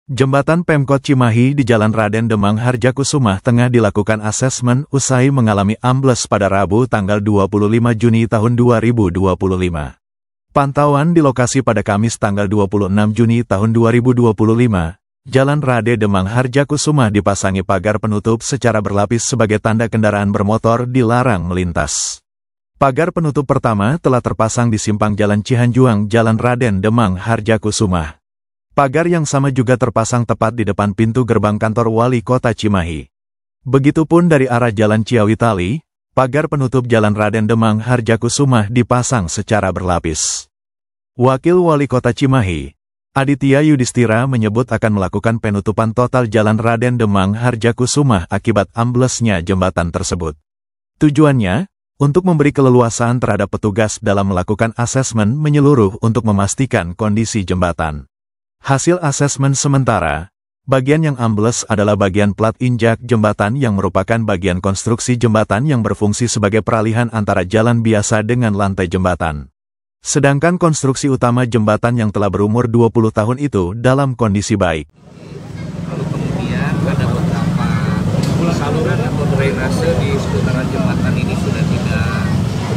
Jembatan Pemkot Cimahi di Jalan Raden Demang Harjakusuma tengah dilakukan asesmen usai mengalami ambles pada Rabu tanggal 25 Juni tahun 2025. Pantauan di lokasi pada Kamis tanggal 26 Juni tahun 2025, Jalan Raden Demang Harjakusuma dipasangi pagar penutup secara berlapis sebagai tanda kendaraan bermotor dilarang melintas. Pagar penutup pertama telah terpasang di simpang Jalan Cihanjuang, Jalan Raden Demang Harjakusuma. Pagar yang sama juga terpasang tepat di depan pintu gerbang kantor Wali Kota Cimahi. Begitupun dari arah Jalan Ciawitali, pagar penutup Jalan Raden Demang Harjakusuma dipasang secara berlapis. Wakil Wali Kota Cimahi, Aditya Yudhistira menyebut akan melakukan penutupan total Jalan Raden Demang Harjakusuma akibat amblesnya jembatan tersebut. Tujuannya, untuk memberi keleluasaan terhadap petugas dalam melakukan asesmen menyeluruh untuk memastikan kondisi jembatan. Hasil asesmen sementara, bagian yang ambles adalah bagian plat injak jembatan yang merupakan bagian konstruksi jembatan yang berfungsi sebagai peralihan antara jalan biasa dengan lantai jembatan. Sedangkan konstruksi utama jembatan yang telah berumur 20 tahun itu dalam kondisi baik. Lalu kemudian ada beberapa saluran atau drainase di seputaran jembatan ini sudah tidak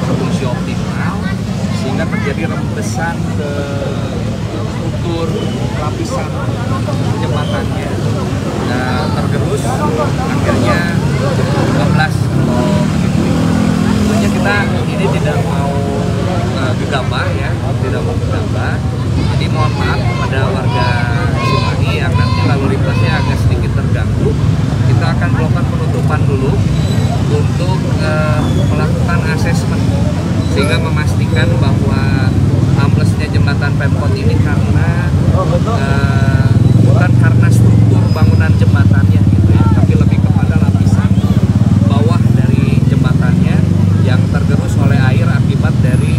berfungsi optimal, sehingga terjadi rembesan ke struktur lapisan jembatannya, tergerus, akhirnya 15 begitu. Tentunya kita ini tidak mau gegabah ya, tidak mau gegabah. Jadi mohon maaf kepada warga Cimahi yang nanti lalu lintasnya agak sedikit terganggu. Kita akan melakukan penutupan dulu untuk melakukan asesmen sehingga memastikan bahwa amblesnya jembatan Pemkot ini karena bukan karena struktur bangunan jembatannya gitu ya, tapi lebih kepada lapisan bawah dari jembatannya yang tergerus oleh air akibat dari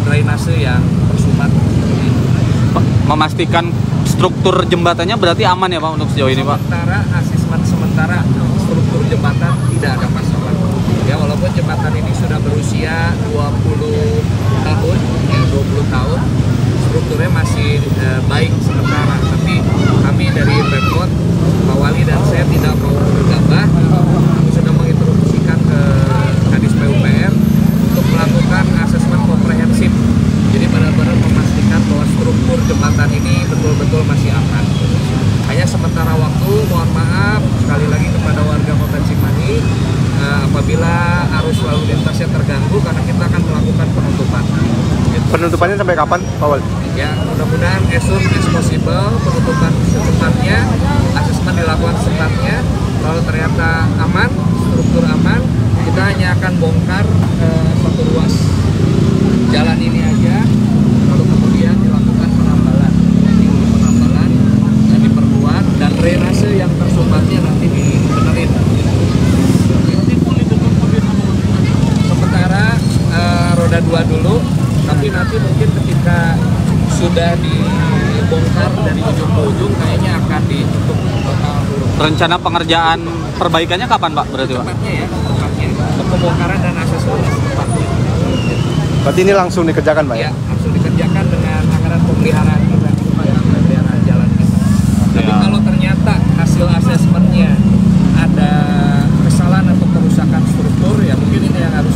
drainase yang tersumbat. Memastikan struktur jembatannya berarti aman ya Pak untuk sejauh ini Pak? Sementara asesmen sementara struktur jembatan tidak ada masalah. Ya, walaupun jembatan ini sudah berusia 20 tahun, ya 20 tahun, strukturnya masih baik sementara. Tapi kami dari Pemkot, Pak Wali dan saya tidak mau gegabah. Kami sudah menginstruksikan ke Kadis PUPR untuk melakukan asesmen komprehensif. Jadi benar-benar memastikan bahwa struktur jembatan ini betul-betul masih aman. Hanya sementara waktu, mohon maaf sekali lagi kepada warga Kota Cimahi, apabila arus lalu lintasnya terganggu karena kita akan melakukan penutupan. Penutupannya sampai kapan, Pak Wali? Ya, mudah-mudahan as soon as possible, penutupan secepatnya, asesmen dilakukan secepatnya. Kalau ternyata aman, struktur aman, kita hanya akan bongkar satu ruas jalan ini aja, lalu kemudian dilakukan penambalan dan diperkuat, dan drainase yang tersumbatnya nanti dibenerin. Sementara roda 2 dulu, tapi nanti mungkin ketika sudah dibongkar dari ujung ke ujung kayaknya akan ditutup total dulu. Rencana pengerjaan perbaikannya kapan Pak berarti Pak? Tepatnya ya, tepatnya. Pembongkaran dan asesmen tepatnya. Berarti ini langsung dikerjakan Pak ya? Ya, langsung dikerjakan dengan anggaran pemeliharaan kita, pemeliharaan jalan kita. Tapi kalau ternyata hasil asesmennya ada kesalahan atau kerusakan struktur, ya mungkin ini yang harus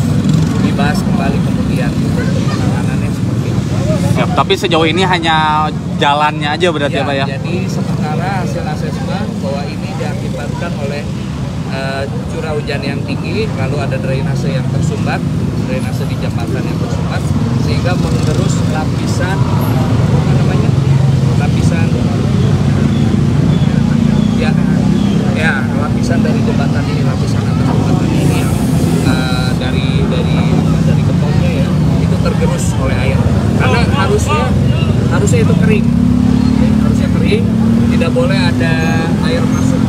dibahas kembali kemudian untuk penanganannya seperti apa. Ya, tapi sejauh ini hanya jalannya aja berarti ya Pak ya? Jadi sementara hasil asesmen bahwa ini diakibatkan oleh curah hujan yang tinggi, lalu ada drainase yang tersumbat, drainase di jembatan yang tersumbat, sehingga mengerus lapisan lapisan dari jembatan ini, lapisan atas jembatan ini yang dari kepongnya ya, itu tergerus oleh air. Karena harusnya itu kering, harusnya kering, tidak boleh ada air masuk.